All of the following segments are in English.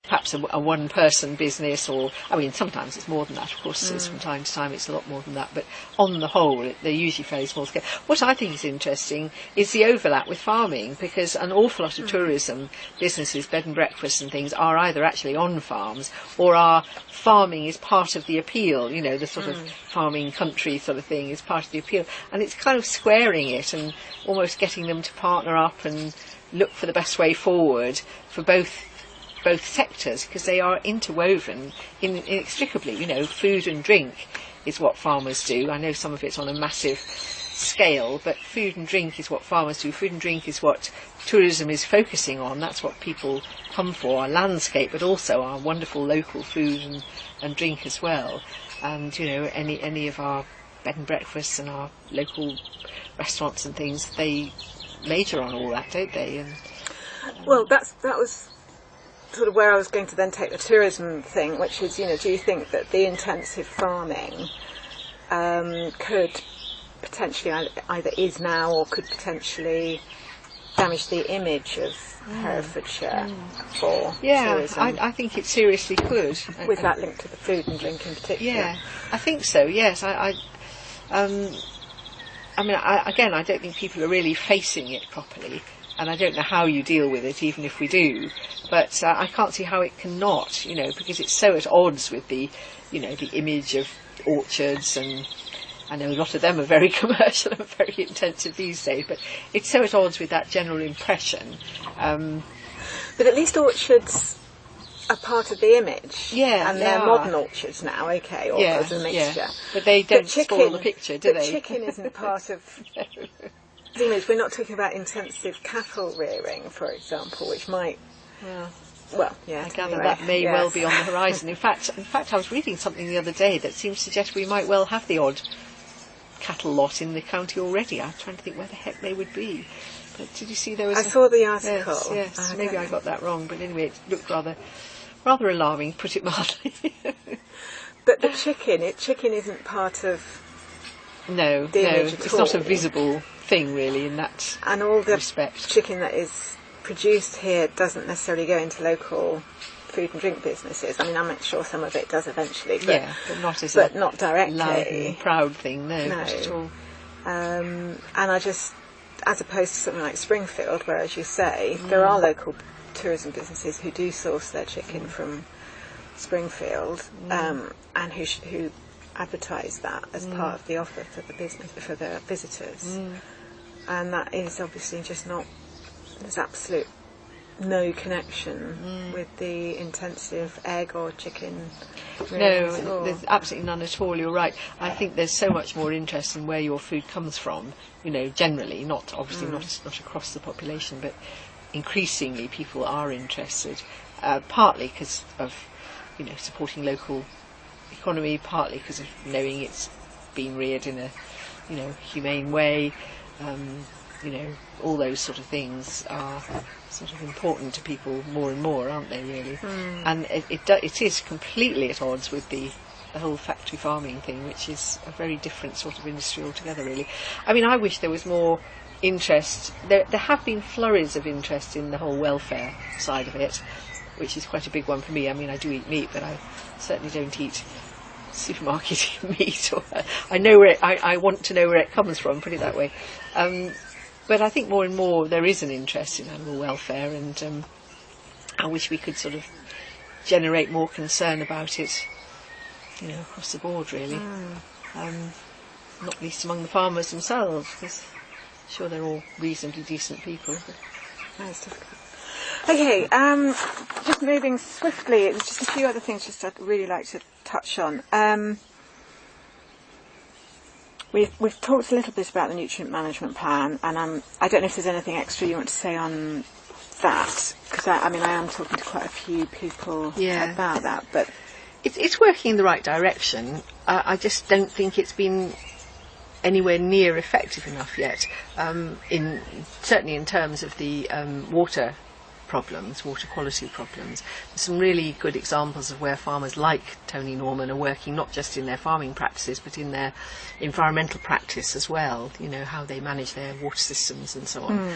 perhaps a one-person business, or, I mean, sometimes it's more than that, of course, it's from time to time it's a lot more than that, but on the whole, they're usually fairly small scale. What I think is interesting is the overlap with farming, because an awful lot of tourism businesses, bed and breakfasts and things, are either actually on farms, or are farming is part of the appeal, you know, the sort of farming country sort of thing is part of the appeal, and it's kind of squaring it and almost getting them to partner up and look for the best way forward for both sectors, because they are interwoven inextricably. You know, food and drink is what farmers do. I know some of it's on a massive scale, but food and drink is what farmers do. Food and drink is what tourism is focusing on. That's what people come for, our landscape, but also our wonderful local food and drink as well. And, you know, any of our bed and breakfasts and our local restaurants and things, they major on all that, don't they? And well, that was sort of where I was going to then take the tourism thing, which is, you know, do you think that the intensive farming could potentially, either is now or could potentially damage the image of Herefordshire for tourism? I think it seriously could. With that link to the food and drink in particular. Yeah, I think so, yes. I mean, again, I don't think people are really facing it properly, and I don't know how you deal with it, even if we do. But I can't see how it cannot, you know, because it's so at odds with the, you know, the image of orchards, and I know a lot of them are very commercial and very intensive these days, but it's so at odds with that general impression. But at least orchards are part of the image. Yeah, and they're modern orchards now, okay, or as a mixture. Yeah. But they don't spoil the picture, do they? Chicken isn't part of the image. We're not talking about intensive cattle rearing, for example, which might... Well, yeah. I gather that may well be on the horizon. In fact, I was reading something the other day that seems to suggest we might well have the odd cattle lot in the county already. I'm trying to think where the heck they would be. But did you see there was... I saw the article. Yes. Maybe I got that wrong, but anyway, it looked rather alarming, put it mildly. But the chicken isn't part of the image at it's all. not a visible thing really in that and all the respect. Chicken that is produced here doesn't necessarily go into local food and drink businesses. I mean, I'm sure some of it does eventually, but not directly. Loud and proud thing, no, not at all. And I just, as opposed to something like Springfield, where, as you say, there are local tourism businesses who do source their chicken from Springfield, and who advertise that as part of the offer for the business, for their visitors. And that is obviously just not, there's absolute no connection with the intensive egg or chicken. No, there's absolutely none at all, you're right. I think there's so much more interest in where your food comes from, you know, generally, not obviously not across the population, but increasingly people are interested, partly because of, you know, supporting local economy, partly because of knowing it's been reared in a, you know, humane way. You know, all those sort of things are sort of important to people more and more, aren't they, really? And it is completely at odds with the whole factory farming thing, which is a very different sort of industry altogether, really. I mean, I wish there was more interest. There have been flurries of interest in the whole welfare side of it, which is quite a big one for me. I mean, I do eat meat, but I certainly don't eat supermarket meat. Or, I want to know where it comes from, put it that way. But I think more and more there is an interest in animal welfare, and I wish we could sort of generate more concern about it, you know, across the board, really. Not least among the farmers themselves, because I'm sure they're all reasonably decent people. That's difficult. Okay, just moving swiftly, there's just a few other things just I'd really like to touch on. We've talked a little bit about the nutrient management plan, and I don't know if there's anything extra you want to say on that, because I am talking to quite a few people about that, but it's working in the right direction. I just don't think it's been anywhere near effective enough yet. Certainly in terms of the water problems, water quality problems. There's some really good examples of where farmers like Tony Norman are working not just in their farming practices but in their environmental practice as well, you know, how they manage their water systems and so on.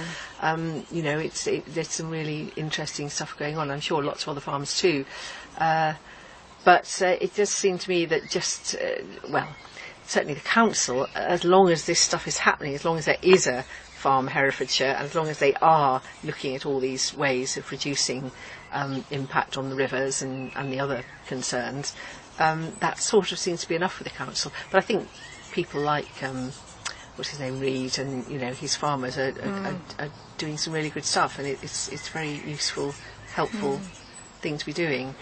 You know, there's some really interesting stuff going on. I'm sure lots of other farms too. But it does seem to me that just, certainly the council, as long as this stuff is happening, as long as there is a Farm Herefordshire, and as long as they are looking at all these ways of reducing impact on the rivers and the other concerns, that sort of seems to be enough for the council. But I think people like, what's his name, Reed, and you know, his farmers are doing some really good stuff, and it's very useful, helpful thing to be doing.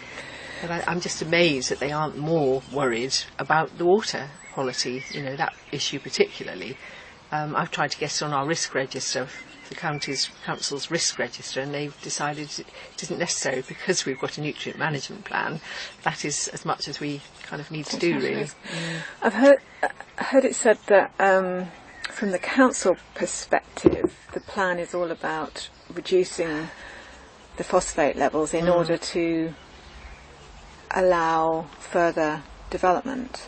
But I'm just amazed that they aren't more worried about the water quality, you know, that issue particularly. I've tried to get it on our risk register, the council's risk register, and they've decided it isn't necessary because we've got a nutrient management plan. That is as much as we kind of need to do, really. I've heard it said that from the council perspective, the plan is all about reducing the phosphate levels in order to allow further development.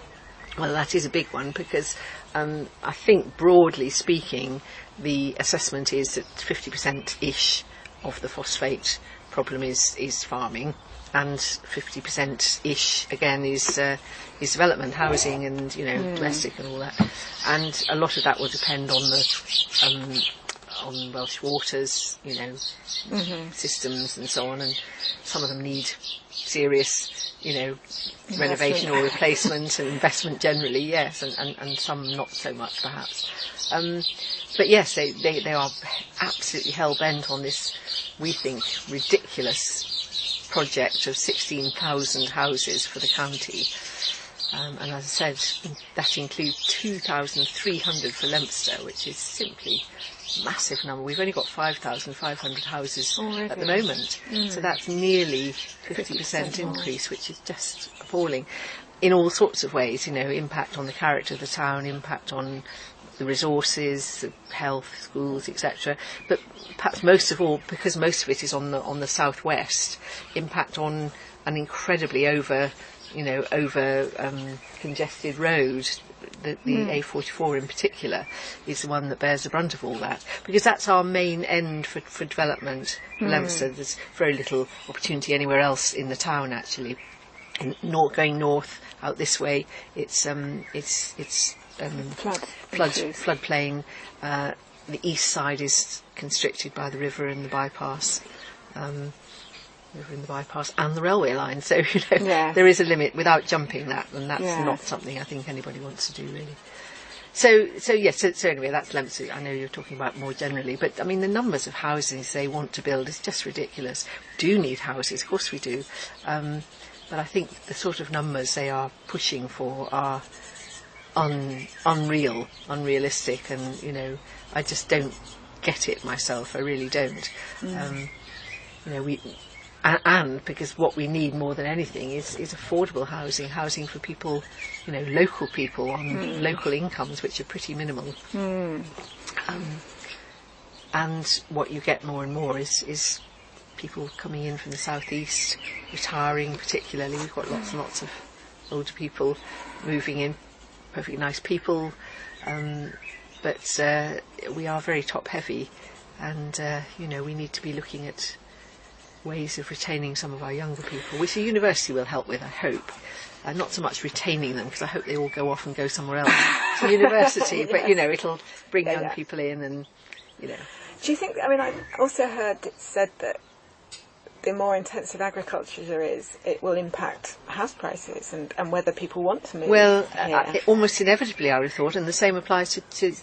Well, that is a big one because I think broadly speaking the assessment is that 50%-ish of the phosphate problem is farming, and 50%-ish again is development, housing and, you know, domestic and all that. And a lot of that will depend on the on Welsh Waters, you know, systems and so on, and some of them need serious, you know, renovation or replacement and investment generally, yes, and some not so much perhaps. But yes, they are absolutely hell-bent on this, we think, ridiculous project of 16,000 houses for the county. And as I said, that includes 2,300 for Leinster, which is simply a massive number. We've only got 5,500 houses at the moment. So that's nearly 50% increase, which is just appalling in all sorts of ways, you know, impact on the character of the town, impact on the resources, the health, schools, etc. But perhaps most of all, because most of it is on the southwest, impact on an incredibly over congested road. The A44 in particular is the one that bears the brunt of all that, because that's our main end for development for Leinster. There's very little opportunity anywhere else in the town actually. And going north out this way, it's floodplain. The east side is constricted by the river and the bypass. River and the bypass and the railway line, so you know there is a limit without jumping that, and that's not something I think anybody wants to do really. So anyway, that's Leinster. I know you're talking about more generally, but I mean the numbers of houses they want to build is just ridiculous. We do need houses, of course we do, but I think the sort of numbers they are pushing for are unrealistic, and you know I just don't get it myself. I really don't. You know, and because what we need more than anything is affordable housing for people, you know, local people on local incomes, which are pretty minimal. And what you get more and more is people coming in from the southeast, retiring particularly. We've got lots and lots of older people moving in, perfectly nice people, but we are very top heavy, and you know, we need to be looking at ways of retaining some of our younger people, which the university will help with, I hope. Not so much retaining them, because I hope they all go off and go somewhere else to university, but you know, it'll bring young people in, and you know. Do you think, I mean, I also heard it said that the more intensive agriculture there is, it will impact house prices and whether people want to move. Well, almost inevitably, I would have thought, and the same applies to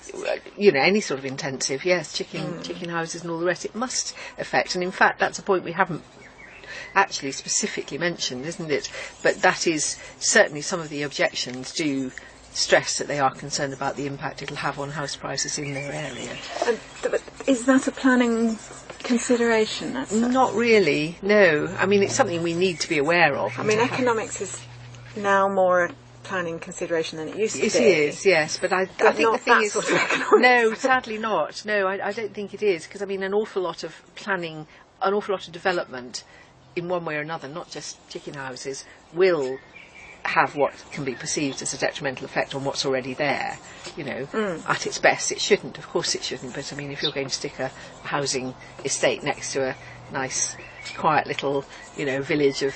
you know, any sort of intensive, yes, chicken houses and all the rest. It must affect, and in fact, that's a point we haven't actually specifically mentioned, isn't it? But that is certainly some of the objections do stress that they are concerned about the impact it'll have on house prices in their area. But is that a planning consideration? Not really, no. I mean, it's something we need to be aware of. I mean, economics is now more a planning consideration than it used to be. It is, yes, but I think the thing is... No, sadly not. No, I don't think it is, because, I mean, an awful lot of planning an awful lot of development in one way or another, not just chicken houses, will have what can be perceived as a detrimental effect on what's already there. You know, at its best, it shouldn't. Of course it shouldn't. But I mean, if you're going to stick a housing estate next to a nice, quiet little, you know, village of